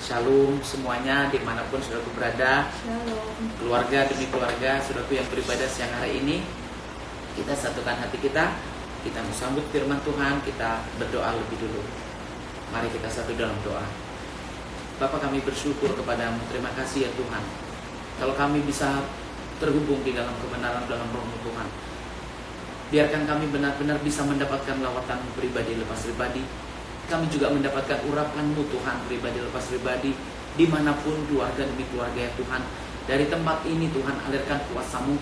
Shalom semuanya dimanapun saudaraku berada. Shalom. Keluarga demi keluarga, saudaraku yang beribadah siang hari ini, kita satukan hati kita. Kita sambut firman Tuhan. Kita berdoa lebih dulu. Mari kita satu dalam doa. Bapa, kami bersyukur kepadamu. Terima kasih ya Tuhan, kalau kami bisa terhubung di dalam kebenaran dalam roh-Mu Tuhan. Biarkan kami benar-benar bisa mendapatkan lawatan pribadi lepas pribadi. Kami juga mendapatkan urapan-Mu Tuhan, pribadi lepas pribadi, dimanapun keluarga demi keluarga ya Tuhan. Dari tempat ini Tuhan, alirkan kuasa-Mu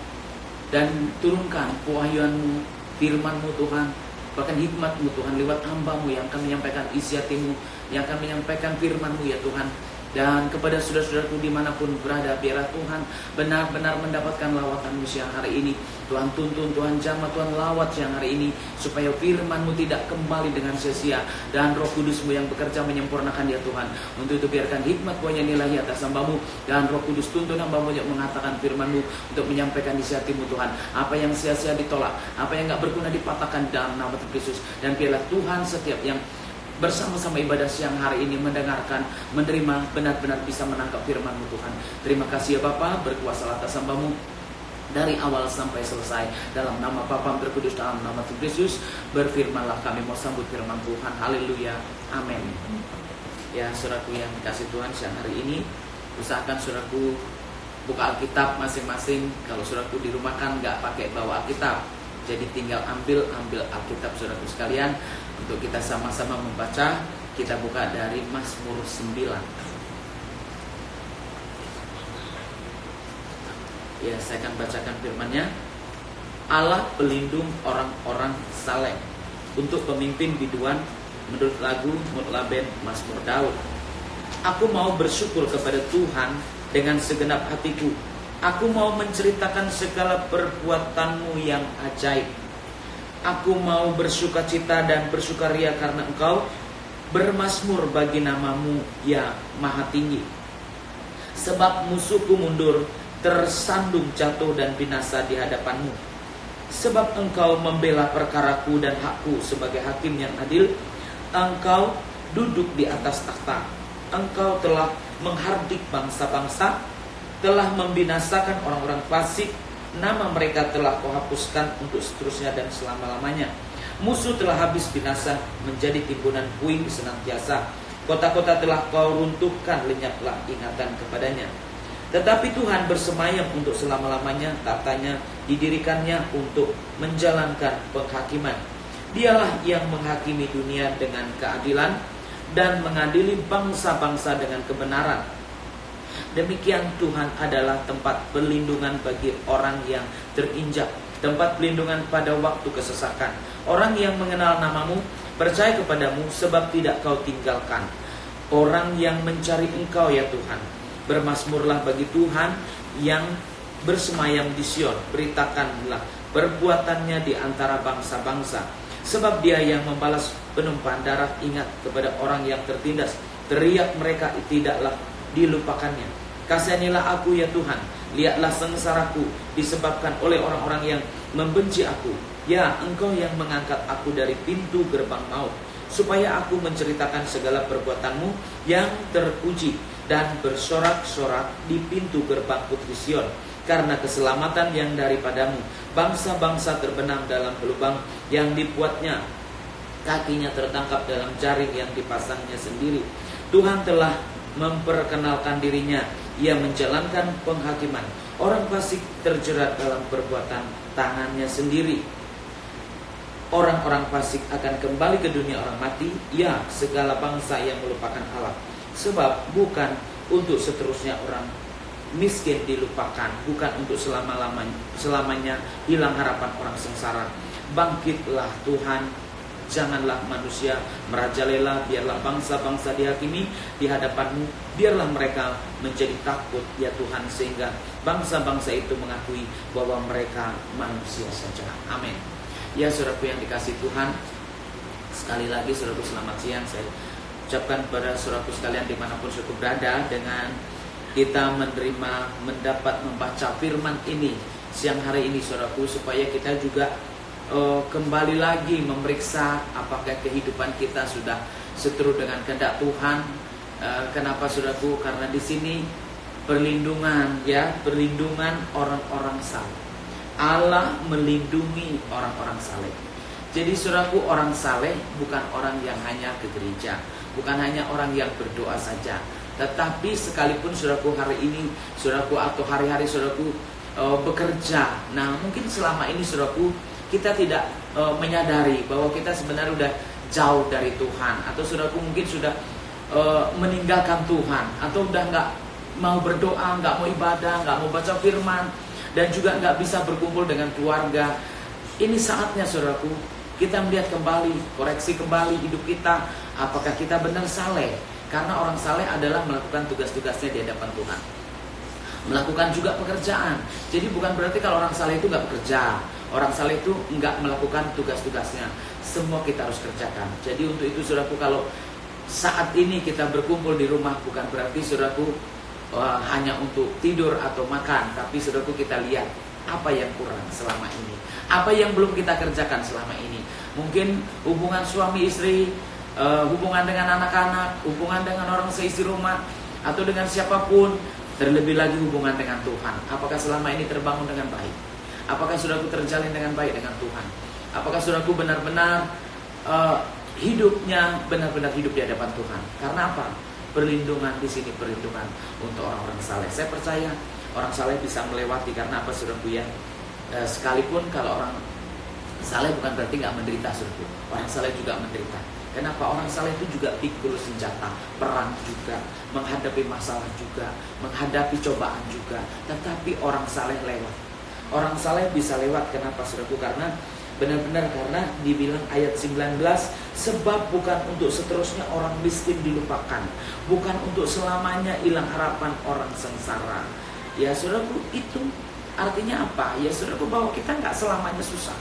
dan turunkan pewahyuan-Mu, firman-Mu Tuhan, bahkan hikmat-Mu Tuhan, lewat hamba-Mu yang akan menyampaikan isi hati-Mu, yang akan menyampaikan firman-Mu ya Tuhan. Dan kepada saudara-saudaraku dimanapun berada, biarlah Tuhan benar-benar mendapatkan lawatan-Mu siang hari ini. Tuhan tuntun, Tuhan jamah, Tuhan lawat siang hari ini, supaya firman-Mu tidak kembali dengan sia-sia, dan Roh Kudus-Mu yang bekerja menyempurnakan ya Tuhan. Untuk itu biarkan hikmat Tuhan ilahi atas hamba-Mu, dan Roh Kudus tuntun hamba-Mu yang mengatakan firman-Mu untuk menyampaikan isi hati-Mu Tuhan. Apa yang sia-sia ditolak, apa yang gak berguna dipatahkan dalam nama Tuhan Yesus. Dan biarlah Tuhan setiap yang bersama-sama ibadah siang hari ini mendengarkan, menerima, benar-benar bisa menangkap firman-Mu Tuhan. Terima kasih ya Bapa, berkuasa atas hamba-Mu dari awal sampai selesai. Dalam nama Bapa terkudus, dalam nama Tuhan Yesus, berfirmanlah, kami mau sambut firman Tuhan. Haleluya, amin. Ya saudaraku yang dikasih Tuhan, siang hari ini usahakan saudaraku buka Alkitab masing-masing. Kalau saudaraku di rumah kan gak pakai bawa Alkitab, jadi tinggal ambil Alkitab saudaraku sekalian, untuk kita sama-sama membaca. Kita buka dari Mazmur 9. Ya, saya akan bacakan firman-Nya. Allah pelindung orang-orang saleh, untuk pemimpin biduan, menurut lagu Mutlaben Mazmur Daud. Aku mau bersyukur kepada Tuhan dengan segenap hatiku. Aku mau menceritakan segala perbuatan-Mu yang ajaib. Aku mau bersukacita dan bersukaria karena Engkau, bermazmur bagi nama-Mu ya Maha Tinggi. Sebab musuhku mundur, tersandung jatuh dan binasa di hadapan-Mu. Sebab Engkau membela perkaraku dan hakku sebagai hakim yang adil. Engkau duduk di atas takhta. Engkau telah menghardik bangsa-bangsa, telah membinasakan orang-orang fasik. Nama mereka telah Kau hapuskan untuk seterusnya dan selama-lamanya. Musuh telah habis binasa, menjadi timbunan puing senantiasa. Kota-kota telah Kau runtuhkan, lenyaplah ingatan kepadanya. Tetapi Tuhan bersemayam untuk selama-lamanya, tatanya didirikannya untuk menjalankan penghakiman. Dialah yang menghakimi dunia dengan keadilan dan mengadili bangsa-bangsa dengan kebenaran. Demikian Tuhan adalah tempat perlindungan bagi orang yang terinjak, tempat perlindungan pada waktu kesesakan. Orang yang mengenal nama-Mu, percaya kepada-Mu, sebab tidak Kau tinggalkan orang yang mencari Engkau ya Tuhan. Bermazmurlah bagi Tuhan yang bersemayam di Sion. Beritakanlah perbuatannya di antara bangsa-bangsa. Sebab Dia yang membalas penumpahan darah, ingat kepada orang yang tertindas. Teriak mereka, tidaklah dilupakannya. Kasihanilah aku ya Tuhan, lihatlah sengsaraku disebabkan oleh orang-orang yang membenci aku. Ya, Engkau yang mengangkat aku dari pintu gerbang maut, supaya aku menceritakan segala perbuatan-Mu yang terpuji dan bersorak-sorak di pintu gerbang putri Sion, karena keselamatan yang daripada-Mu. Bangsa-bangsa terbenam dalam lubang yang dibuatnya, kakinya tertangkap dalam jaring yang dipasangnya sendiri. Tuhan telah memperkenalkan dirinya, Ia menjalankan penghakiman. Orang fasik terjerat dalam perbuatan tangannya sendiri. Orang-orang fasik akan kembali ke dunia orang mati, ya segala bangsa yang melupakan Allah. Sebab bukan untuk seterusnya orang miskin dilupakan, bukan untuk selamanya hilang harapan orang sengsara. Bangkitlah Tuhan, janganlah manusia merajalela. Biarlah bangsa-bangsa dihakimi di hadapan-Mu. Biarlah mereka menjadi takut ya Tuhan, sehingga bangsa-bangsa itu mengakui bahwa mereka manusia saja. Amin. Ya saudaraku yang dikasih Tuhan, sekali lagi saudaraku selamat siang. Saya ucapkan kepada saudaraku sekalian dimanapun saudaraku berada, dengan kita mendapat membaca firman ini siang hari ini saudaraku, supaya kita juga kembali lagi memeriksa apakah kehidupan kita sudah seturut dengan kehendak Tuhan, Kenapa saudaraku? Karena di sini perlindungan, ya, perlindungan orang-orang saleh. Allah melindungi orang-orang saleh. Jadi saudaraku, orang saleh bukan orang yang hanya ke gereja, bukan hanya orang yang berdoa saja, tetapi sekalipun saudaraku hari ini, saudaraku, atau hari-hari saudaraku bekerja. Nah, mungkin selama ini saudaraku kita tidak menyadari bahwa kita sebenarnya udah jauh dari Tuhan, atau saudaraku mungkin sudah meninggalkan Tuhan, atau udah nggak mau berdoa, nggak mau ibadah, nggak mau baca firman, dan juga nggak bisa berkumpul dengan keluarga. Ini saatnya saudaraku kita melihat kembali, koreksi kembali hidup kita. Apakah kita benar saleh? Karena orang saleh adalah melakukan tugas-tugasnya di hadapan Tuhan, melakukan juga pekerjaan. Jadi bukan berarti kalau orang saleh itu nggak bekerja, orang saleh itu nggak melakukan tugas-tugasnya. Semua kita harus kerjakan. Jadi untuk itu saudaraku, kalau saat ini kita berkumpul di rumah, bukan berarti saudaraku hanya untuk tidur atau makan, tapi saudaraku kita lihat apa yang kurang selama ini, apa yang belum kita kerjakan selama ini. Mungkin hubungan suami istri, hubungan dengan anak-anak, hubungan dengan orang seisi rumah, atau dengan siapapun, terlebih lagi hubungan dengan Tuhan. Apakah selama ini terbangun dengan baik? Apakah saudaraku terjalin dengan baik dengan Tuhan? Apakah saudaraku benar-benar hidupnya benar-benar hidup di hadapan Tuhan? Karena apa? Perlindungan di sini, perlindungan untuk orang-orang saleh. Saya percaya orang saleh bisa melewati. Karena apa saudaraku ya? Sekalipun kalau orang saleh bukan berarti nggak menderita saudaraku. Orang saleh juga menderita. Kenapa? Orang saleh itu juga pikul senjata, perang juga, menghadapi masalah juga, menghadapi cobaan juga. Tetapi orang saleh lewat. Orang saleh bisa lewat. Kenapa saudaraku? Karena benar-benar karena dibilang ayat 19, sebab bukan untuk seterusnya orang miskin dilupakan, bukan untuk selamanya hilang harapan orang sengsara. Ya saudaraku, itu artinya apa? Ya saudaraku, bahwa kita nggak selamanya susah,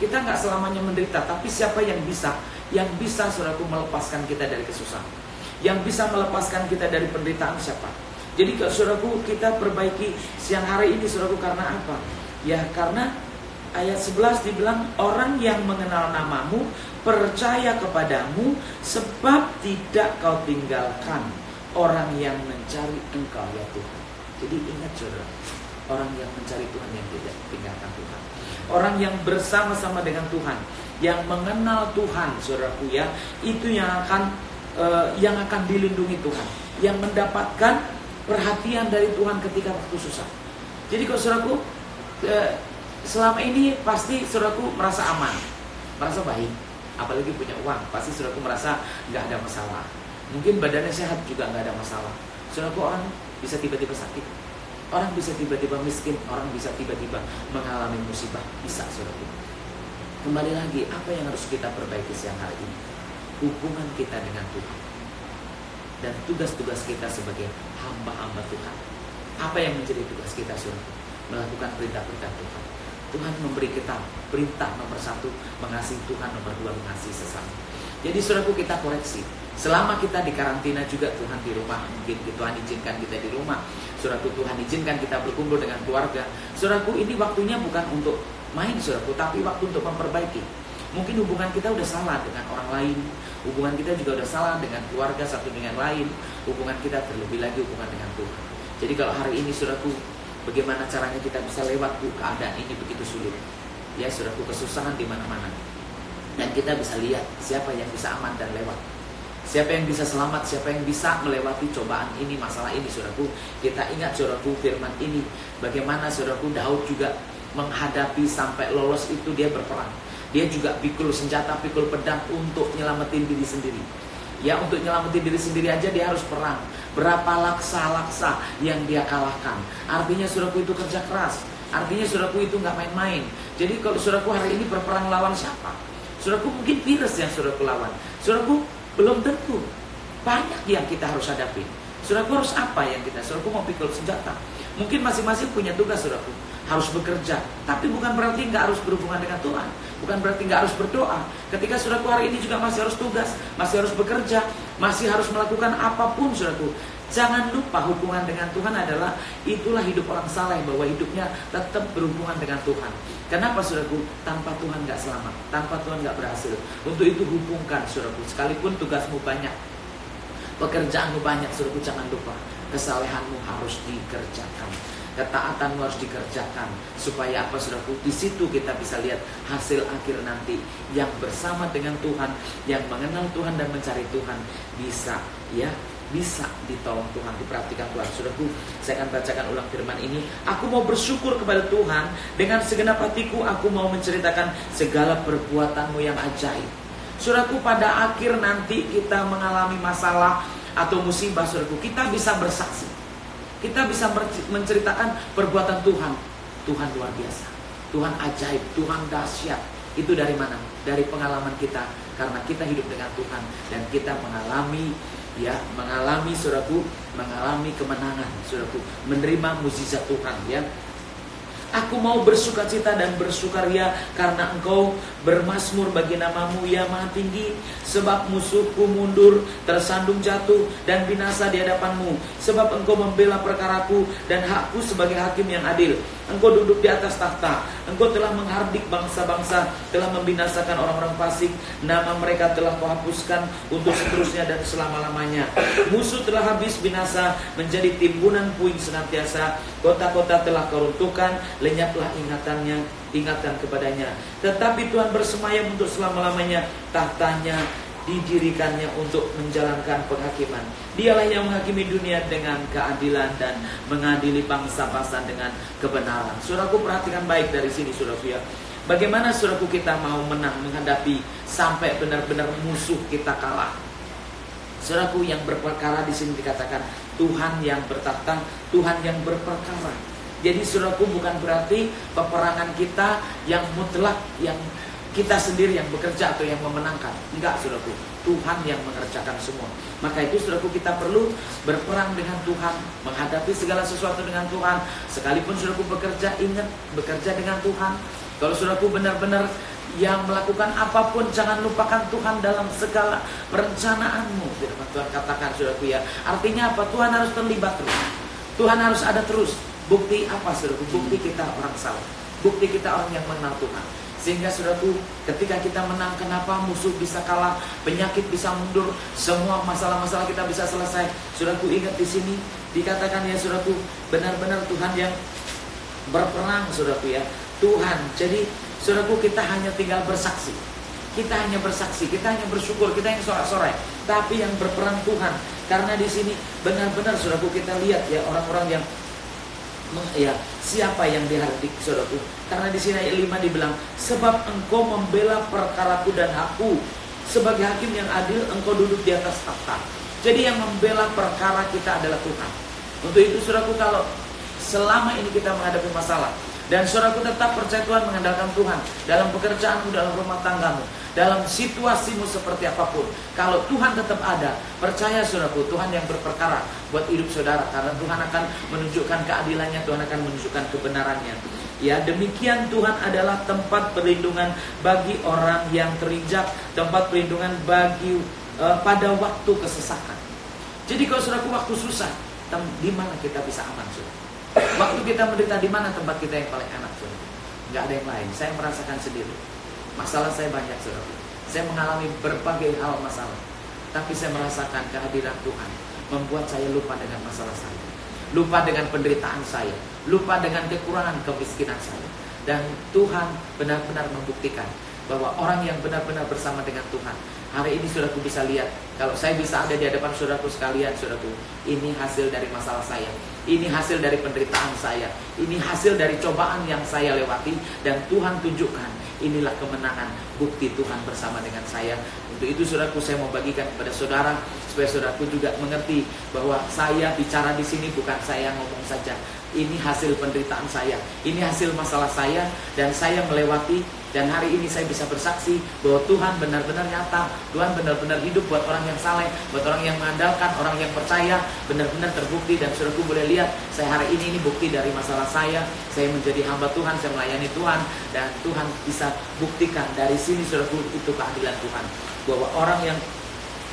kita nggak selamanya menderita. Tapi siapa yang bisa? Yang bisa saudaraku melepaskan kita dari kesusahan, yang bisa melepaskan kita dari penderitaan, siapa? Jadi kalau saudaraku kita perbaiki siang hari ini saudaraku, karena apa? Ya karena ayat 11 dibilang, orang yang mengenal namamu percaya kepadamu, sebab tidak kau tinggalkan orang yang mencari engkau ya Tuhan. Jadi ingat saudara, orang yang mencari Tuhan yang tidak tinggalkan Tuhan, orang yang bersama-sama dengan Tuhan, yang mengenal Tuhan saudaraku ya, itu yang akan dilindungi Tuhan, yang mendapatkan perhatian dari Tuhan ketika waktu susah. Jadi kalau saudaraku selama ini pasti saudaraku merasa aman, merasa baik, apalagi punya uang, pasti saudaraku merasa nggak ada masalah. Mungkin badannya sehat juga nggak ada masalah. Saudaraku, orang bisa tiba-tiba sakit, orang bisa tiba-tiba miskin, orang bisa tiba-tiba mengalami musibah, bisa saudaraku. Kembali lagi, apa yang harus kita perbaiki siang hari ini? Hubungan kita dengan Tuhan dan tugas-tugas kita sebagai hamba-hamba Tuhan. Apa yang menjadi tugas kita saudaraku? Melakukan perintah-perintah Tuhan. Tuhan memberi kita perintah nomor 1, mengasihi Tuhan, nomor 2, mengasihi sesama. Jadi saudaraku, kita koreksi. Selama kita di karantina juga, Tuhan di rumah, mungkin Tuhan izinkan kita di rumah, saudaraku, Tuhan izinkan kita berkumpul dengan keluarga. Saudaraku, ini waktunya bukan untuk main saudaraku, tapi waktu untuk memperbaiki. Mungkin hubungan kita udah salah dengan orang lain, hubungan kita juga udah salah dengan keluarga satu dengan lain, hubungan kita terlebih lagi hubungan dengan Tuhan. Jadi kalau hari ini saudaraku, bagaimana caranya kita bisa lewat keadaan ini begitu sulit? Ya saudaraku, kesusahan di mana-mana. Dan kita bisa lihat siapa yang bisa aman dan lewat, siapa yang bisa selamat, siapa yang bisa melewati cobaan ini, masalah ini saudaraku. Kita ingat saudaraku firman ini, bagaimana saudaraku Daud juga menghadapi sampai lolos itu, dia berperang. Dia juga pikul senjata, pikul pedang untuk nyelamatin diri sendiri. Ya, untuk nyelamatin diri sendiri aja dia harus perang. Berapa laksa-laksa yang dia kalahkan. Artinya saudaraku itu kerja keras. Artinya saudaraku itu nggak main-main. Jadi kalau saudaraku hari ini berperang lawan siapa? Saudaraku mungkin virus yang saudaraku lawan. Saudaraku belum tentu. Banyak yang kita harus hadapi. Saudaraku harus apa yang kita? Saudaraku mau pikul senjata. Mungkin masing-masing punya tugas saudaraku. Harus bekerja, tapi bukan berarti nggak harus berhubungan dengan Tuhan, bukan berarti nggak harus berdoa. Ketika saudaraku hari ini juga masih harus tugas, masih harus bekerja, masih harus melakukan apapun saudaraku. Jangan lupa hubungan dengan Tuhan adalah itulah hidup orang saleh, bahwa hidupnya tetap berhubungan dengan Tuhan. Kenapa saudaraku? Tanpa Tuhan nggak selamat, tanpa Tuhan nggak berhasil. Untuk itu hubungkan saudaraku, sekalipun tugasmu banyak, Pekerjaanmu banyak, saudaraku, jangan lupa kesalehanmu harus dikerjakan, ketaatanmu harus dikerjakan, supaya apa, saudaraku? Di situ kita bisa lihat hasil akhir nanti yang bersama dengan Tuhan, yang mengenal Tuhan dan mencari Tuhan, bisa ditolong Tuhan, diperhatikan Tuhan. Saudaraku, saya akan bacakan ulang firman ini. Aku mau bersyukur kepada Tuhan dengan segenap hatiku, aku mau menceritakan segala perbuatanmu yang ajaib. Saudaraku, pada akhir nanti kita mengalami masalah atau musibah, saudaraku, kita bisa bersaksi. Kita bisa menceritakan perbuatan Tuhan. Tuhan luar biasa, Tuhan ajaib, Tuhan dahsyat. Itu dari mana? Dari pengalaman kita, karena kita hidup dengan Tuhan dan kita mengalami saudaraku, mengalami kemenangan, saudaraku, menerima mukjizat Tuhan, ya. Aku mau bersukacita dan bersukaria karena engkau bermazmur bagi namamu yang maha tinggi. Sebab musuhku mundur, tersandung jatuh dan binasa di hadapanmu. Sebab engkau membela perkaraku dan hakku sebagai hakim yang adil. Engkau duduk di atas takhta. Engkau telah menghardik bangsa-bangsa, telah membinasakan orang-orang fasik. Nama mereka telah kau hapuskan untuk seterusnya dan selama-lamanya. Musuh telah habis binasa, menjadi timbunan puing senantiasa. Kota-kota telah kau runtuhkan, lenyaplah ingatan kepadanya. Tetapi Tuhan bersemayam untuk selama-lamanya, tahtanya didirikannya untuk menjalankan penghakiman. Dialah yang menghakimi dunia dengan keadilan dan mengadili bangsa-bangsa dengan kebenaran. Saudaraku, perhatikan baik dari sini, saudaraku, ya. Bagaimana, saudaraku, kita mau menang menghadapi sampai benar-benar musuh kita kalah. Saudaraku, yang berperkara di sini dikatakan Tuhan yang bertakhta, Tuhan yang berperkara. Jadi, saudaraku, bukan berarti peperangan kita yang mutlak, yang kita sendiri yang bekerja atau yang memenangkan. Enggak, saudaraku, Tuhan yang mengerjakan semua. Maka itu, saudaraku, kita perlu berperang dengan Tuhan, menghadapi segala sesuatu dengan Tuhan. Sekalipun, saudaraku, bekerja, ingat bekerja dengan Tuhan. Kalau, saudaraku, benar-benar yang melakukan apapun, jangan lupakan Tuhan dalam segala perencanaanmu. Firman Tuhan katakan, saudaraku, ya. Artinya apa? Tuhan harus terlibat terus. Tuhan harus ada terus. Bukti apa, saudaraku? Bukti kita orang salah. Bukti kita orang yang mengenal Tuhan. Sehingga, saudaraku, ketika kita menang, kenapa musuh bisa kalah, penyakit bisa mundur, semua masalah-masalah kita bisa selesai. Saudaraku, ingat di sini dikatakan, ya, saudaraku, benar-benar Tuhan yang berperang, saudaraku, ya. Tuhan. Jadi, saudaraku, kita hanya tinggal bersaksi. Kita hanya bersaksi, kita hanya bersyukur, kita hanya sorak-sorai. Tapi yang berperang Tuhan. Karena di sini benar-benar, saudaraku, kita lihat, ya, orang-orang yang siapa yang dihardik, saudaraku? Karena di sini ayat 5 dibilang, sebab engkau membela perkaraku dan aku sebagai hakim yang adil, engkau duduk di atas takhta. Jadi yang membela perkara kita adalah Tuhan. Untuk itu, saudaraku, kalau selama ini kita menghadapi masalah dan saudaraku tetap percaya Tuhan, mengandalkan Tuhan dalam pekerjaanmu, dalam rumah tanggamu, dalam situasimu seperti apapun, kalau Tuhan tetap ada, percaya, saudaraku, Tuhan yang berperkara buat hidup saudara. Karena Tuhan akan menunjukkan keadilannya, Tuhan akan menunjukkan kebenarannya. Ya, demikian Tuhan adalah tempat perlindungan bagi orang yang terinjak, tempat perlindungan bagi pada waktu kesesakan. Jadi kalau, saudaraku, waktu susah, di mana kita bisa aman, saudara? Waktu kita menderita, di mana tempat kita yang paling enak, saudara? Nggak ada yang lain. Saya merasakan sendiri. Masalah saya banyak, saudara. Saya mengalami berbagai hal masalah. Tapi saya merasakan kehadiran Tuhan membuat saya lupa dengan masalah saya, lupa dengan penderitaan saya, lupa dengan kekurangan kemiskinan saya. Dan Tuhan benar-benar membuktikan bahwa orang yang benar-benar bersama dengan Tuhan. Hari ini, saudaraku, bisa lihat, kalau saya bisa ada di hadapan saudaraku sekalian, saudaraku, ini hasil dari masalah saya, ini hasil dari penderitaan saya, ini hasil dari cobaan yang saya lewati. Dan Tuhan tunjukkan, inilah kemenangan, bukti Tuhan bersama dengan saya. Untuk itu, saudaraku, saya mau bagikan kepada saudara, supaya saudaraku juga mengerti bahwa saya bicara di sini bukan saya ngomong saja. Ini hasil penderitaan saya, ini hasil masalah saya, dan saya melewati. Dan hari ini saya bisa bersaksi bahwa Tuhan benar-benar nyata, Tuhan benar-benar hidup buat orang yang saleh, buat orang yang mengandalkan, orang yang percaya, benar-benar terbukti. Dan saudaraku boleh lihat, saya hari ini bukti dari masalah saya menjadi hamba Tuhan, saya melayani Tuhan, dan Tuhan bisa buktikan dari sini, saudaraku, itu keadilan Tuhan, bahwa orang yang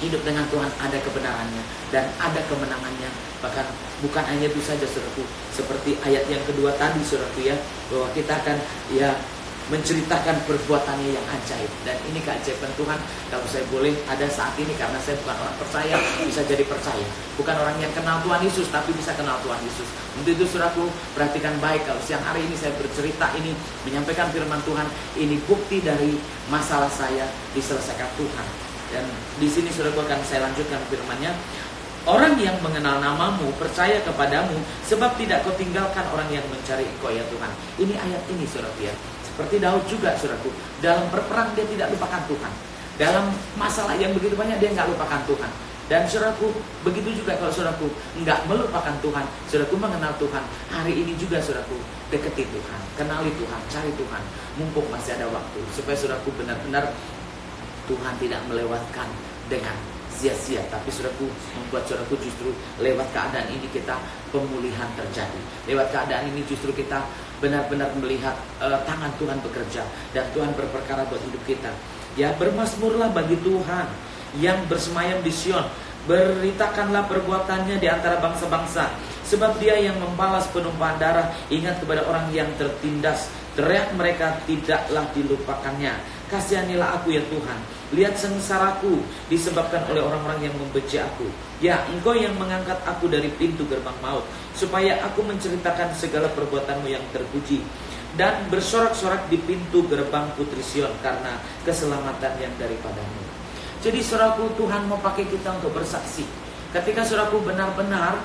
hidup dengan Tuhan ada kebenarannya dan ada kemenangannya. Bahkan bukan hanya itu saja, saudaraku, seperti ayat yang kedua tadi, saudaraku, ya, bahwa kita akan, ya, menceritakan perbuatannya yang ajaib. Dan ini keajaiban Tuhan, kalau saya boleh ada saat ini, karena saya bukan orang percaya, bisa jadi percaya. Bukan orang yang kenal Tuhan Yesus, tapi bisa kenal Tuhan Yesus. Untuk itu saudaraku, perhatikan baik. Kalau siang hari ini saya bercerita ini, menyampaikan firman Tuhan, ini bukti dari masalah saya diselesaikan Tuhan. Dan di sini saudaraku akan saya lanjutkan firman-Nya. Orang yang mengenal namamu percaya kepadamu, sebab tidak kau tinggalkan orang yang mencari engkau ya Tuhan. Ini ayat ini saudaraku ya. Seperti Daud juga saudaraku, dalam berperang dia tidak lupakan Tuhan. Dalam masalah yang begitu banyak dia nggak lupakan Tuhan. Dan saudaraku, begitu juga kalau saudaraku nggak melupakan Tuhan, saudaraku mengenal Tuhan. Hari ini juga saudaraku deketi Tuhan, kenali Tuhan, cari Tuhan, mumpung masih ada waktu, supaya saudaraku benar-benar Tuhan tidak melewatkan dengan sia-sia, tapi saudaraku membuat saudaraku justru lewat keadaan ini kita pemulihan terjadi. Lewat keadaan ini justru kita benar-benar melihat tangan Tuhan bekerja dan Tuhan berperkara buat hidup kita. Ya, bermasmurlah bagi Tuhan yang bersemayam di Sion. Beritakanlah perbuatannya di antara bangsa-bangsa. Sebab dia yang membalas penumpahan darah, ingat kepada orang yang tertindas. Teriak mereka, tidaklah dilupakannya. Kasihanilah aku ya Tuhan. Lihat sengsaraku disebabkan oleh orang-orang yang membenci aku. Ya, engkau yang mengangkat aku dari pintu gerbang maut, supaya aku menceritakan segala perbuatanmu yang terpuji, dan bersorak-sorak di pintu gerbang Putri Sion karena keselamatan yang daripadamu. Jadi saudaraku, Tuhan mau pakai kita untuk bersaksi. Ketika saudaraku benar-benar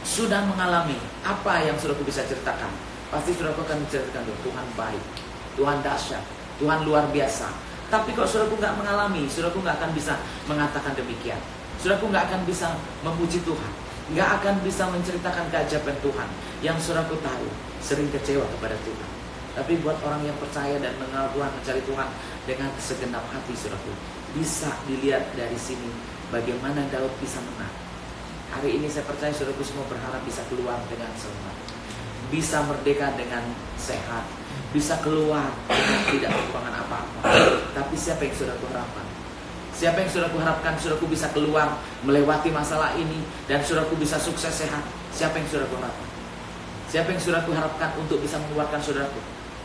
sudah mengalami apa yang saudaraku bisa ceritakan, pasti saudaraku akan menceritakan, Tuhan baik, Tuhan dahsyat, Tuhan luar biasa. Tapi kalau saudaraku nggak mengalami, saudaraku nggak akan bisa mengatakan demikian. Saudaraku nggak akan bisa memuji Tuhan, nggak akan bisa menceritakan keajaiban Tuhan. Yang saudaraku tahu, sering kecewa kepada Tuhan. Tapi buat orang yang percaya dan mengenal Tuhan, mencari Tuhan dengan segenap hati, saudaraku, bisa dilihat dari sini bagaimana Daud bisa menang. Hari ini saya percaya saudaraku semua berharap bisa keluar dengan selamat, bisa merdeka dengan sehat, bisa keluar dengan tidak kekurangan apa-apa. Tapi siapa yang saudaraku harapkan? Siapa yang saudaraku harapkan saudaraku bisa keluar melewati masalah ini dan saudaraku bisa sukses sehat? Siapa yang saudaraku harapkan? Siapa yang saudaraku harapkan untuk bisa mengeluarkan saudaraku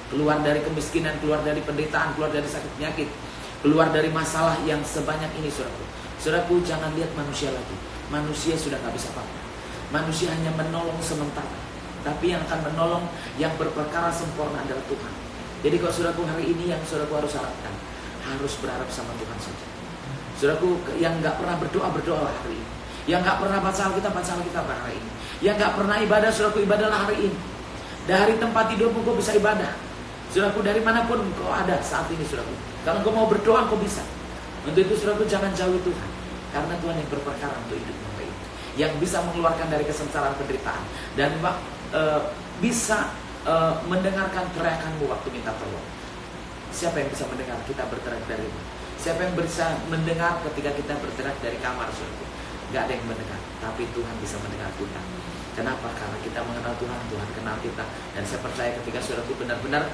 keluar dari kemiskinan, keluar dari penderitaan, keluar dari sakit penyakit, keluar dari masalah yang sebanyak ini saudaraku? Saudaraku, jangan lihat manusia lagi. Manusia sudah gak bisa apa-apa. Manusia hanya menolong sementara, tapi yang akan menolong, yang berperkara sempurna adalah Tuhan. Jadi kalau saudaraku hari ini yang saudaraku harus harapkan, harus berharap sama Tuhan saja. Saudaraku yang gak pernah berdoa, berdoalah hari ini. Yang gak pernah baca Alkitab hari ini. Yang gak pernah ibadah, saudaraku ibadahlah hari ini. Dari tempat tidurmu kau bisa ibadah. Saudaraku, dari manapun kau ada saat ini saudaraku, kalau kau mau berdoa kau bisa. Untuk itu saudaraku jangan jauhi Tuhan, karena Tuhan yang berperkara untuk hidupmu ini, yang bisa mengeluarkan dari kesengsaraan penderitaan, dan bisa mendengarkan teriakanmu waktu minta tolong. Siapa yang bisa mendengar kita berteriak dari rumah? Siapa yang bisa mendengar ketika kita berteriak dari kamar, saudaraku? Gak ada yang mendengar, tapi Tuhan bisa mendengar kita. Kenapa? Karena kita mengenal Tuhan, Tuhan kenal kita. Dan saya percaya ketika saudaraku benar-benar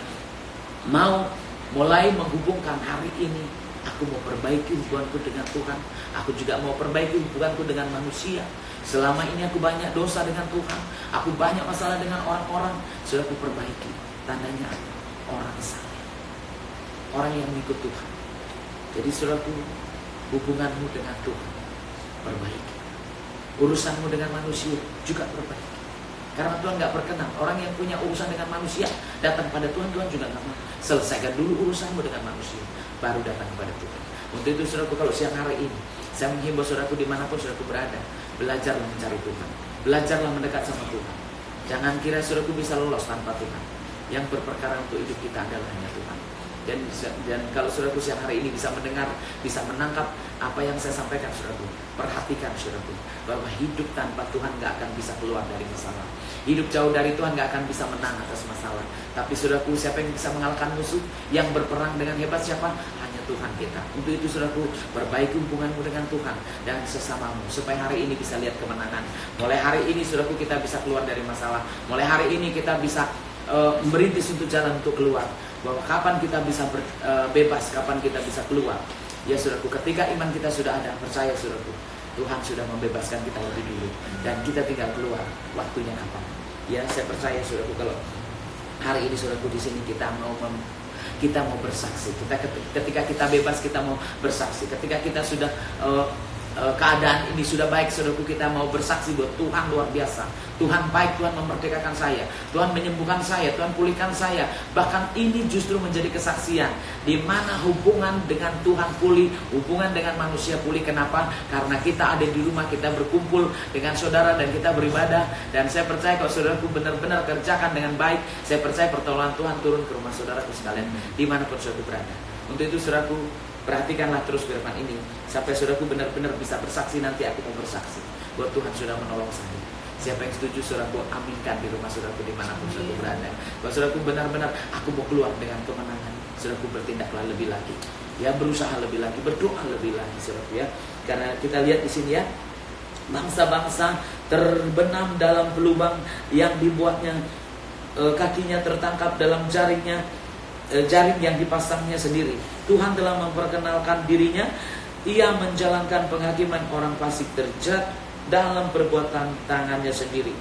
mau mulai menghubungkan hari ini, aku mau perbaiki hubunganku dengan Tuhan, aku juga mau perbaiki hubunganku dengan manusia. Selama ini aku banyak dosa dengan Tuhan, aku banyak masalah dengan orang-orang, saudaraku perbaiki. Tandanya orang saleh, orang yang mengikut Tuhan. Jadi saudaraku, hubunganmu dengan Tuhan perbaiki, urusanmu dengan manusia juga perbaiki. Karena Tuhan gak berkenan orang yang punya urusan dengan manusia datang pada Tuhan, Tuhan juga gak mau. Selesaikan dulu urusanmu dengan manusia, baru datang kepada Tuhan. Untuk itu saudaraku, kalau siang hari ini saya menghimbau saudaraku dimanapun saudaraku berada, belajarlah mencari Tuhan, belajarlah mendekat sama Tuhan. Jangan kira saudaraku bisa lolos tanpa Tuhan. Yang berperkara untuk hidup kita adalah hanya Tuhan. Dan kalau saudaraku siang hari ini bisa mendengar, bisa menangkap apa yang saya sampaikan saudaraku, perhatikan saudaraku, bahwa hidup tanpa Tuhan gak akan bisa keluar dari masalah. Hidup jauh dari Tuhan gak akan bisa menang atas masalah. Tapi saudaraku, siapa yang bisa mengalahkan musuh? Yang berperang dengan hebat siapa? Hanya Tuhan kita. Untuk itu saudaraku, perbaiki hubunganmu dengan Tuhan dan sesamamu, supaya hari ini bisa lihat kemenangan. Mulai hari ini saudaraku kita bisa keluar dari masalah. Mulai hari ini kita bisa merintis untuk jalan untuk keluar. Bahwa kapan kita bisa bebas, kapan kita bisa keluar. Ya saudaraku, ketika iman kita sudah ada, percaya saudaraku, Tuhan sudah membebaskan kita lebih dulu, dan kita tinggal keluar waktunya kapan. Ya saya percaya saudaraku, kalau Hari ini saudaraku di sini kita mau bersaksi. Ketika kita bebas kita mau bersaksi. Ketika kita sudah keadaan ini sudah baik, saudaraku, kita mau bersaksi buat Tuhan luar biasa. Tuhan baik, Tuhan memerdekakan saya, Tuhan menyembuhkan saya, Tuhan pulihkan saya. Bahkan ini justru menjadi kesaksian di mana hubungan dengan Tuhan pulih, hubungan dengan manusia pulih. Kenapa? Karena kita ada di rumah, kita berkumpul dengan saudara dan kita beribadah. Dan saya percaya kalau saudaraku benar-benar kerjakan dengan baik, saya percaya pertolongan Tuhan turun ke rumah saudaraku sekalian dimanapun saudara berada. Untuk itu saudaraku, perhatikanlah terus firman ini sampai saudaraku benar-benar bisa bersaksi. Nanti aku mau bersaksi bahwa Tuhan sudah menolong saya. Siapa yang setuju, saudaraku aminkan di rumah saudaraku dimanapun saudaraku berada. Kalau saudaraku benar-benar aku mau keluar dengan kemenangan, saudaraku bertindaklah lebih lagi, ya, berusaha lebih lagi, berdoa lebih lagi, saudaraku, ya. Karena kita lihat di sini, ya, bangsa-bangsa terbenam dalam lubang yang dibuatnya, kakinya tertangkap dalam jaring yang dipasangnya sendiri. Tuhan telah memperkenalkan dirinya. Ia menjalankan penghakiman orang fasik terjerat dalam perbuatan tangannya sendiri.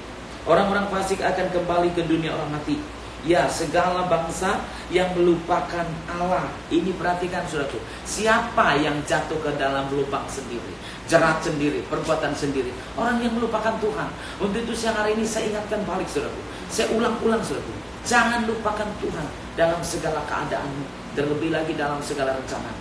Orang-orang fasik akan kembali ke dunia orang mati. Ya, segala bangsa yang melupakan Allah. Ini perhatikan saudaraku, siapa yang jatuh ke dalam lubang sendiri, jerat sendiri, perbuatan sendiri? Orang yang melupakan Tuhan. Untuk itu siang hari ini saya ingatkan balik saudaraku, saya ulang-ulang saudaraku, jangan lupakan Tuhan dalam segala keadaanmu, terlebih lagi dalam segala rencana.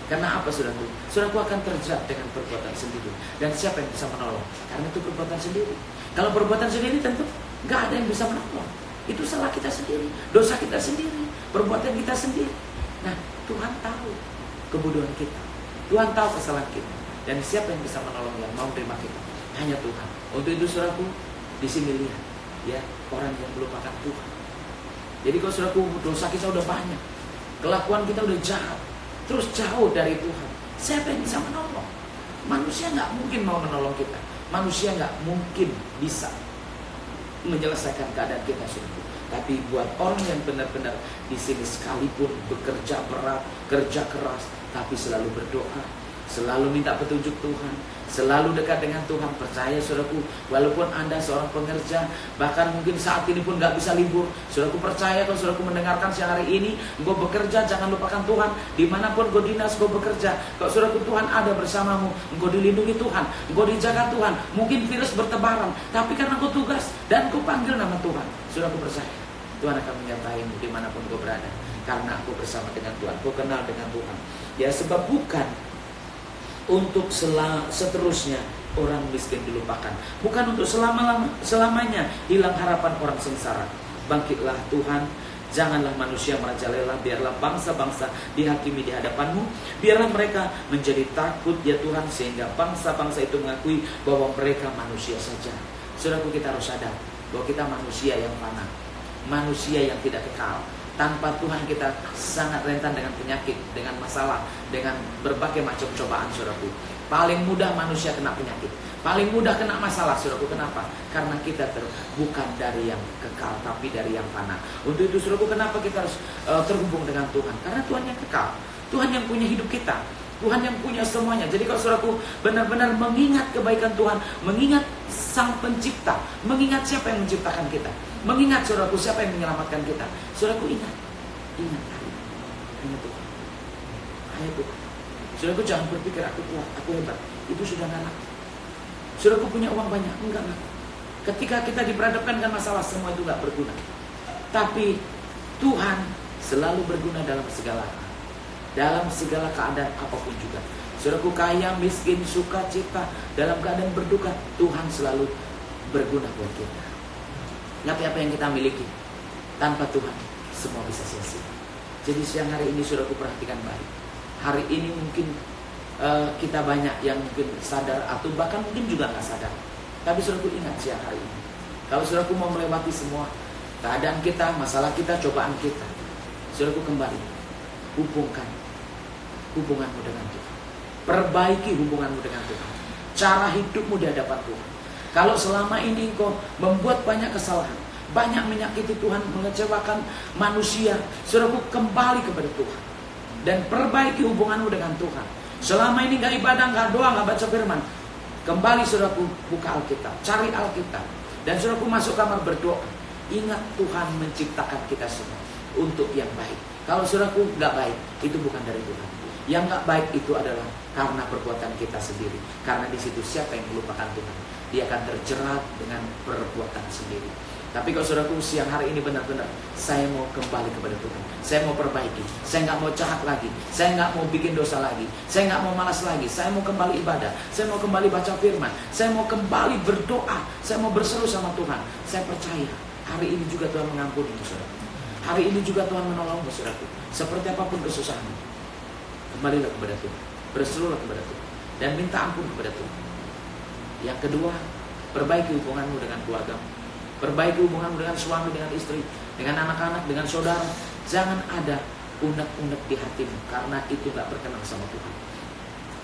Karena apa saudaraku? Saudaraku akan terjerat dengan perbuatan sendiri. Dan siapa yang bisa menolong? Karena itu perbuatan sendiri. Kalau perbuatan sendiri tentu gak ada yang bisa menolong. Itu salah kita sendiri, dosa kita sendiri, perbuatan kita sendiri. Nah, Tuhan tahu kebodohan kita, Tuhan tahu kesalahan kita. Dan siapa yang bisa menolong, yang mau terima kita? Hanya Tuhan. Untuk itu saudaraku, di sini lihat, ya, orang yang melupakan Tuhan. Jadi kalau saudaraku, dosa kita udah banyak, kelakuan kita udah jahat, terus jauh dari Tuhan, siapa yang bisa menolong? Manusia gak mungkin mau menolong kita. Manusia gak mungkin bisa menyelesaikan keadaan kita, saudaraku. Tapi buat orang yang benar-benar di sini sekalipun bekerja berat, kerja keras, tapi selalu berdoa, selalu minta petunjuk Tuhan, selalu dekat dengan Tuhan. Percaya saudaraku, walaupun Anda seorang pengerja, bahkan mungkin saat ini pun gak bisa libur, saudaraku percaya kalau saudaraku mendengarkan siang hari ini, engkau bekerja, jangan lupakan Tuhan. Dimanapun engkau dinas, engkau bekerja, kalau saudaraku Tuhan ada bersamamu, engkau dilindungi Tuhan, engkau dijaga Tuhan. Mungkin virus bertebaran, tapi karena engkau tugas dan engkau panggil nama Tuhan, saudaraku percaya Tuhan akan menyertaimu dimanapun engkau berada. Karena aku bersama dengan Tuhan, aku kenal dengan Tuhan. Ya, sebab bukan untuk seterusnya orang miskin dilupakan, bukan untuk selamanya hilang harapan orang sengsara. Bangkitlah Tuhan, janganlah manusia merajalela. Biarlah bangsa-bangsa dihakimi di hadapanmu. Biarlah mereka menjadi takut, ya Tuhan, sehingga bangsa-bangsa itu mengakui bahwa mereka manusia saja. Saudaraku, kita harus sadar bahwa kita manusia yang fana, manusia yang tidak kekal. Tanpa Tuhan kita sangat rentan dengan penyakit, dengan masalah, dengan berbagai macam cobaan, saudaraku. Paling mudah manusia kena penyakit, paling mudah kena masalah, saudaraku. Kenapa? Karena kita bukan dari yang kekal, tapi dari yang fana. Untuk itu, saudaraku, kenapa kita harus terhubung dengan Tuhan? Karena Tuhan yang kekal, Tuhan yang punya hidup kita, Tuhan yang punya semuanya. Jadi kalau saudaraku benar-benar mengingat kebaikan Tuhan, mengingat Sang Pencipta, mengingat siapa yang menciptakan kita, mengingat saudaraku siapa yang menyelamatkan kita, saudaraku ingat Tuhan, hanya Tuhan. Saudaraku jangan berpikir aku kuat, aku hebat, itu sudah gak laku. Saudaraku punya uang banyak, enggak laku. Ketika kita diperhadapkan dengan masalah, semua itu gak berguna. Tapi Tuhan selalu berguna dalam segala hal, dalam segala keadaan apapun juga. Saudaraku, kaya, miskin, suka, cita, dalam keadaan berduka, Tuhan selalu berguna buat kita. Tapi apa yang kita miliki, tanpa Tuhan semua bisa sia-sia. Jadi siang hari ini saudaraku perhatikan baik. Hari ini mungkin kita banyak yang mungkin sadar atau bahkan mungkin juga gak sadar. Tapi saudaraku ingat siang hari ini, kalau saudaraku mau melewati semua keadaan kita, masalah kita, cobaan kita, saudaraku kembali hubungkan hubunganmu dengan Tuhan. Perbaiki hubunganmu dengan Tuhan. Cara hidupmu di hadapan Tuhan. Kalau selama ini engkau membuat banyak kesalahan, banyak menyakiti Tuhan, mengecewakan manusia, saudaraku kembali kepada Tuhan dan perbaiki hubunganmu dengan Tuhan. Selama ini gak ibadah, gak doa, gak baca firman, kembali saudaraku buka Alkitab, cari Alkitab, dan saudaraku masuk kamar berdoa. ingat Tuhan menciptakan kita semua untuk yang baik. Kalau saudaraku nggak baik, itu bukan dari Tuhan. Yang nggak baik itu adalah karena perbuatan kita sendiri. Karena di situ siapa yang melupakan Tuhan, dia akan terjerat dengan perbuatan sendiri. Tapi kalau saudaraku siang hari ini benar-benar saya mau kembali kepada Tuhan, saya mau perbaiki, saya nggak mau jahat lagi, saya nggak mau bikin dosa lagi, saya nggak mau malas lagi, saya mau kembali ibadah, saya mau kembali baca firman, saya mau kembali berdoa, saya mau berseru sama Tuhan. Saya percaya hari ini juga Tuhan mengampuni saudaraku. Hari ini juga Tuhan menolongmu saudaraku. Seperti apapun kesusahanmu, kembalilah kepada Tuhan, berserulah kepada Tuhan, dan minta ampun kepada Tuhan. Yang kedua, perbaiki hubunganmu dengan keluargamu. Perbaiki hubunganmu dengan suami, dengan istri, dengan anak-anak, dengan saudara. Jangan ada unek-unek di hatimu, karena itu gak berkenan sama Tuhan.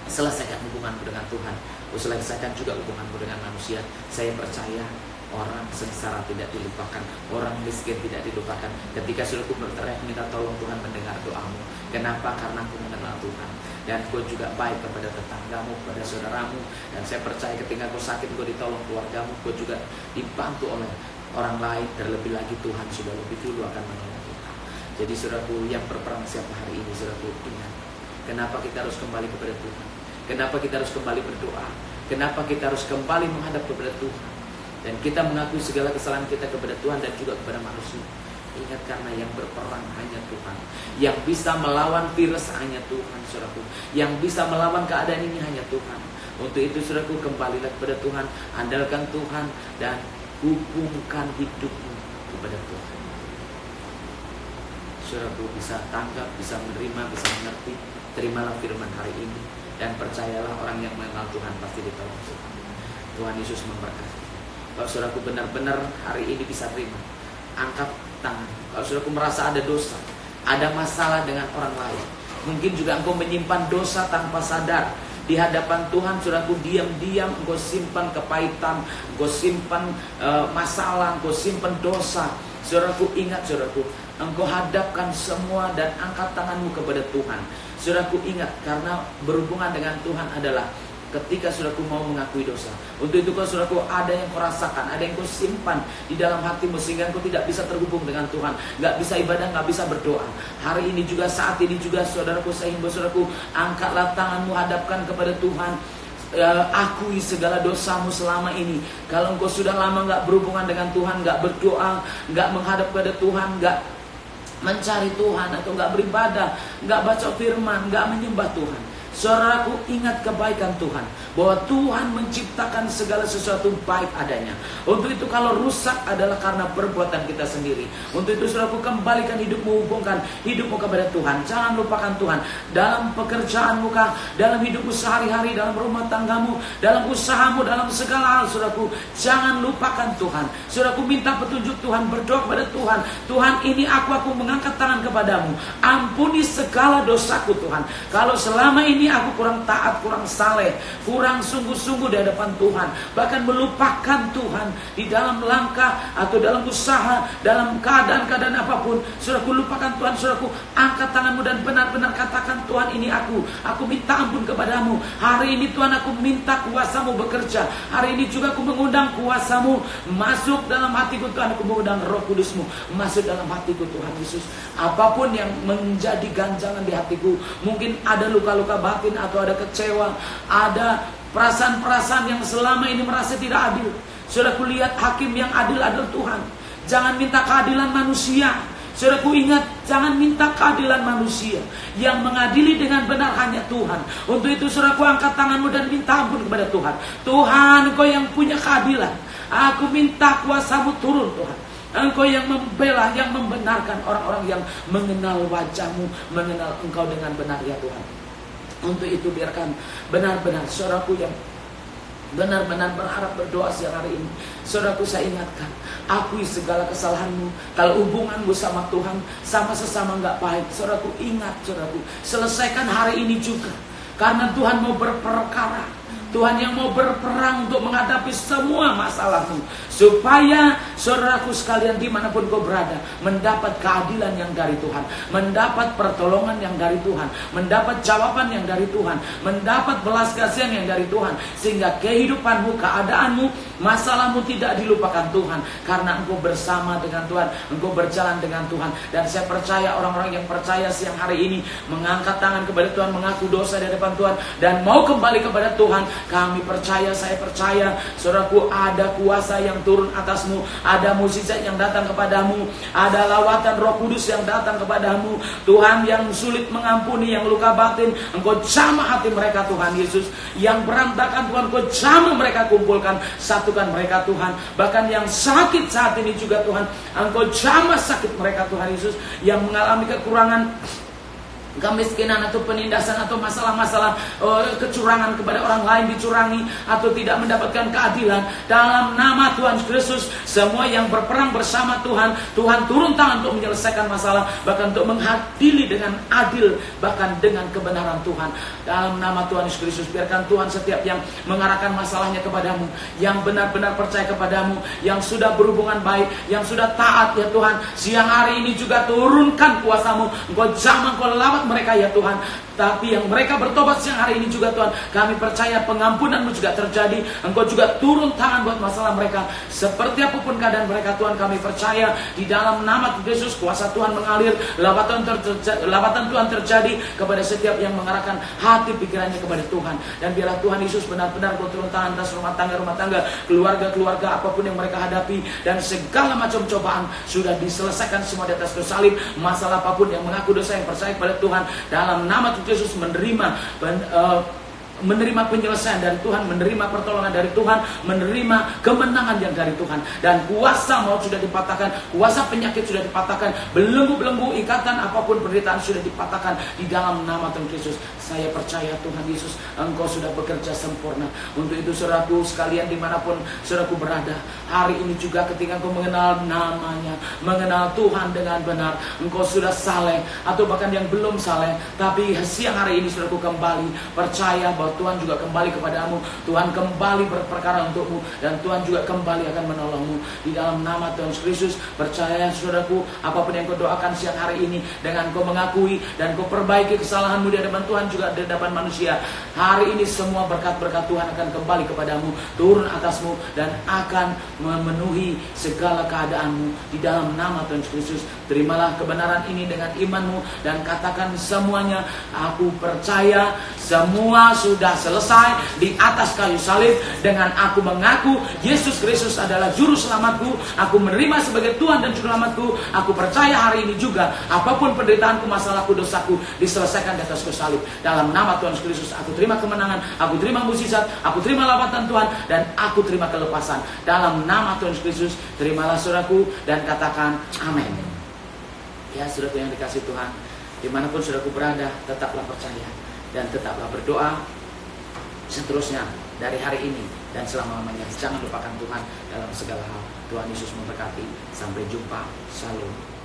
Selesaikan hubunganmu dengan Tuhan, selesaikan juga hubunganmu dengan manusia. Saya percaya orang sengsara tidak dilupakan, orang miskin tidak dilupakan. Ketika saudaraku berteriak minta tolong, Tuhan mendengar doamu. Kenapa? Karena aku mengenal Tuhan, dan kau juga baik kepada tetanggamu, kepada saudaramu. Dan saya percaya ketika kau sakit, kau ditolong keluargamu, kau juga dibantu oleh orang lain. Terlebih lagi Tuhan sudah lebih dulu akan menolong kita. Jadi saudaraku yang berperang siapa hari ini, saudaraku ingat, kenapa kita harus kembali kepada Tuhan, kenapa kita harus kembali berdoa, kenapa kita harus kembali menghadap kepada Tuhan, dan kita mengakui segala kesalahan kita kepada Tuhan dan juga kepada manusia. Ingat, karena yang berperang hanya Tuhan, yang bisa melawan virus hanya Tuhan saudaraku, yang bisa melawan keadaan ini hanya Tuhan. Untuk itu saudaraku, kembalilah kepada Tuhan, andalkan Tuhan, dan hubungkan hidupmu kepada Tuhan. Saudaraku bisa tanggap, bisa menerima, bisa mengerti. Terimalah firman hari ini, dan percayalah orang yang mengenal Tuhan pasti ditolong Tuhan. Tuhan Yesus memberkati. Kalau saudaraku benar-benar hari ini bisa terima, angkat tangan. Kalau saudaraku merasa ada dosa, ada masalah dengan orang lain, mungkin juga engkau menyimpan dosa tanpa sadar di hadapan Tuhan, saudaraku, diam-diam engkau simpan kepahitan, engkau simpan masalah, engkau simpan dosa. Saudaraku ingat, saudaraku, engkau hadapkan semua dan angkat tanganmu kepada Tuhan. Saudaraku ingat, karena berhubungan dengan Tuhan adalah ketika saudaraku mau mengakui dosa. Untuk itu kalau saudaraku ada yang kau rasakan, ada yang kau simpan di dalam hatimu sehingga kau tidak bisa terhubung dengan Tuhan, gak bisa ibadah, gak bisa berdoa. Hari ini juga, saat ini juga saudaraku, saya himbau saudaraku, angkatlah tanganmu, hadapkan kepada Tuhan. Akui segala dosamu selama ini. Kalau engkau sudah lama gak berhubungan dengan Tuhan, gak berdoa, gak menghadap kepada Tuhan, gak mencari Tuhan, atau gak beribadah, gak baca firman, gak menyembah Tuhan, saudaraku ingat kebaikan Tuhan, bahwa Tuhan menciptakan segala sesuatu baik adanya. Untuk itu kalau rusak adalah karena perbuatan kita sendiri. Untuk itu saudaraku, kembalikan hidupmu, hubungkan hidupmu kepada Tuhan. Jangan lupakan Tuhan dalam pekerjaanmu kah, dalam hidupmu sehari-hari, dalam rumah tanggamu, dalam usahamu, dalam segala hal. Saudaraku, jangan lupakan Tuhan. Saudaraku, minta petunjuk Tuhan, berdoa kepada Tuhan. Tuhan, ini aku mengangkat tangan kepadamu, ampuni segala dosaku Tuhan. Kalau selama ini aku kurang taat, kurang saleh, kurang sungguh-sungguh di hadapan Tuhan, bahkan melupakan Tuhan di dalam langkah atau dalam usaha, dalam keadaan-keadaan apapun, saudaraku lupakan Tuhan. Saudaraku, angkat tanganmu dan benar-benar katakan, Tuhan, ini aku minta ampun kepadamu. Hari ini Tuhan, aku minta kuasamu bekerja. Hari ini juga aku mengundang kuasamu masuk dalam hatiku Tuhan. Aku mengundang Roh Kudusmu masuk dalam hatiku Tuhan Yesus. Apapun yang menjadi ganjangan di hatiku, mungkin ada luka-luka batin, atau ada kecewa, ada perasaan-perasaan yang selama ini merasa tidak adil. Saudaraku, lihat hakim yang adil adalah Tuhan. Jangan minta keadilan manusia. Saudaraku ingat, jangan minta keadilan manusia. Yang mengadili dengan benar hanya Tuhan. Untuk itu saudaraku, angkat tanganmu dan minta ampun kepada Tuhan. Tuhan, Engkau yang punya keadilan, aku minta kuasamu turun Tuhan. Engkau yang membela, yang membenarkan orang-orang yang mengenal wajahmu, mengenal Engkau dengan benar ya Tuhan. Untuk itu biarkan benar-benar saudaraku yang benar-benar berharap berdoa siang hari ini, saudaraku, saya ingatkan, akui segala kesalahanmu. Kalau hubunganmu sama Tuhan, sama sesama gak baik, saudaraku ingat, saudaraku, selesaikan hari ini juga. Karena Tuhan mau berperkara, Tuhan yang mau berperang untuk menghadapi semua masalahmu, supaya saudaraku sekalian dimanapun kau berada, mendapat keadilan yang dari Tuhan, mendapat pertolongan yang dari Tuhan, mendapat jawaban yang dari Tuhan, mendapat belas kasihan yang dari Tuhan, sehingga kehidupanmu, keadaanmu, masalahmu tidak dilupakan Tuhan, karena engkau bersama dengan Tuhan, engkau berjalan dengan Tuhan. Dan saya percaya orang-orang yang percaya siang hari ini mengangkat tangan kepada Tuhan, mengaku dosa di hadapan Tuhan, dan mau kembali kepada Tuhan. Kami percaya, saya percaya, saudaraku, ada kuasa yang turun atasmu, ada mukjizat yang datang kepadamu, ada lawatan Roh Kudus yang datang kepadamu. Tuhan yang sulit mengampuni, yang luka batin, engkau jamah hati mereka Tuhan Yesus. Yang berantakan Tuhan, engkau jamah mereka, kumpulkan, satukan mereka Tuhan. Bahkan yang sakit saat ini juga Tuhan, engkau jamah sakit mereka Tuhan Yesus. Yang mengalami kekurangan, kemiskinan atau penindasan atau masalah-masalah kecurangan kepada orang lain, dicurangi atau tidak mendapatkan keadilan, dalam nama Tuhan Kristus, semua yang berperang bersama Tuhan, Tuhan turun tangan untuk menyelesaikan masalah, bahkan untuk mengadili dengan adil, bahkan dengan kebenaran Tuhan. Dalam nama Tuhan Yesus Kristus, biarkan Tuhan setiap yang mengarahkan masalahnya kepadamu, yang benar-benar percaya kepadamu, yang sudah berhubungan baik, yang sudah taat ya Tuhan, siang hari ini juga turunkan kuasa-Mu, Engkau jamah, Engkau lawat mereka ya Tuhan. Tapi yang mereka bertobat siang hari ini juga Tuhan, kami percaya pengampunan-Mu juga terjadi. Engkau juga turun tangan buat masalah mereka, seperti apapun keadaan mereka Tuhan. Kami percaya di dalam nama Yesus, kuasa Tuhan mengalir, lawatan Tuhan terjadi kepada setiap yang mengarahkan hati pikirannya kepada Tuhan. Dan biarlah Tuhan Yesus benar-benar Kau turun tangan atas rumah tangga, keluarga-keluarga apapun yang mereka hadapi, dan segala macam cobaan sudah diselesaikan semua di atas kayu salib. Masalah apapun yang mengaku dosa, yang percaya kepada Tuhan, dalam nama Tuhan Yesus menerima penyelesaian dari Tuhan, menerima pertolongan dari Tuhan, menerima kemenangan yang dari Tuhan. Dan kuasa maut sudah dipatahkan, kuasa penyakit sudah dipatahkan, belenggu-belenggu, ikatan apapun penderitaan sudah dipatahkan di dalam nama Tuhan Yesus. Saya percaya Tuhan Yesus, Engkau sudah bekerja sempurna. Untuk itu saudaraku sekalian, dimanapun saudaraku berada, hari ini juga ketika Engkau mengenal namanya, mengenal Tuhan dengan benar, Engkau sudah saleh atau bahkan yang belum saleh, tapi siang hari ini saudaraku kembali percaya bahwa Tuhan juga kembali kepadamu, Tuhan kembali berperkara untukmu, dan Tuhan juga kembali akan menolongmu di dalam nama Tuhan Yesus. Percaya saudaraku, apapun yang kau doakan siang hari ini, dengan kau mengakui dan kau perbaiki kesalahanmu di hadapan Tuhan juga di hadapan manusia, hari ini semua berkat-berkat Tuhan akan kembali kepadamu, turun atasmu, dan akan memenuhi segala keadaanmu di dalam nama Tuhan Yesus. Terimalah kebenaran ini dengan imanmu dan katakan semuanya, aku percaya semua sudah selesai di atas kayu salib. Dengan aku mengaku Yesus Kristus adalah juru selamatku, aku menerima sebagai Tuhan dan juru selamatku, aku percaya hari ini juga apapun penderitaanku, masalahku, dosaku diselesaikan di atas kayu salib. Dalam nama Tuhan Kristus, aku terima kemenangan, aku terima mukjizat, aku terima lawatan Tuhan, dan aku terima kelepasan. Dalam nama Tuhan Kristus, terimalah saudaraku dan katakan amin. Ya saudaraku yang dikasih Tuhan, dimanapun saudaraku berada, tetaplah percaya dan tetaplah berdoa seterusnya dari hari ini dan selama-lamanya. Jangan lupakan Tuhan dalam segala hal. Tuhan Yesus memberkati. Sampai jumpa. Shalom.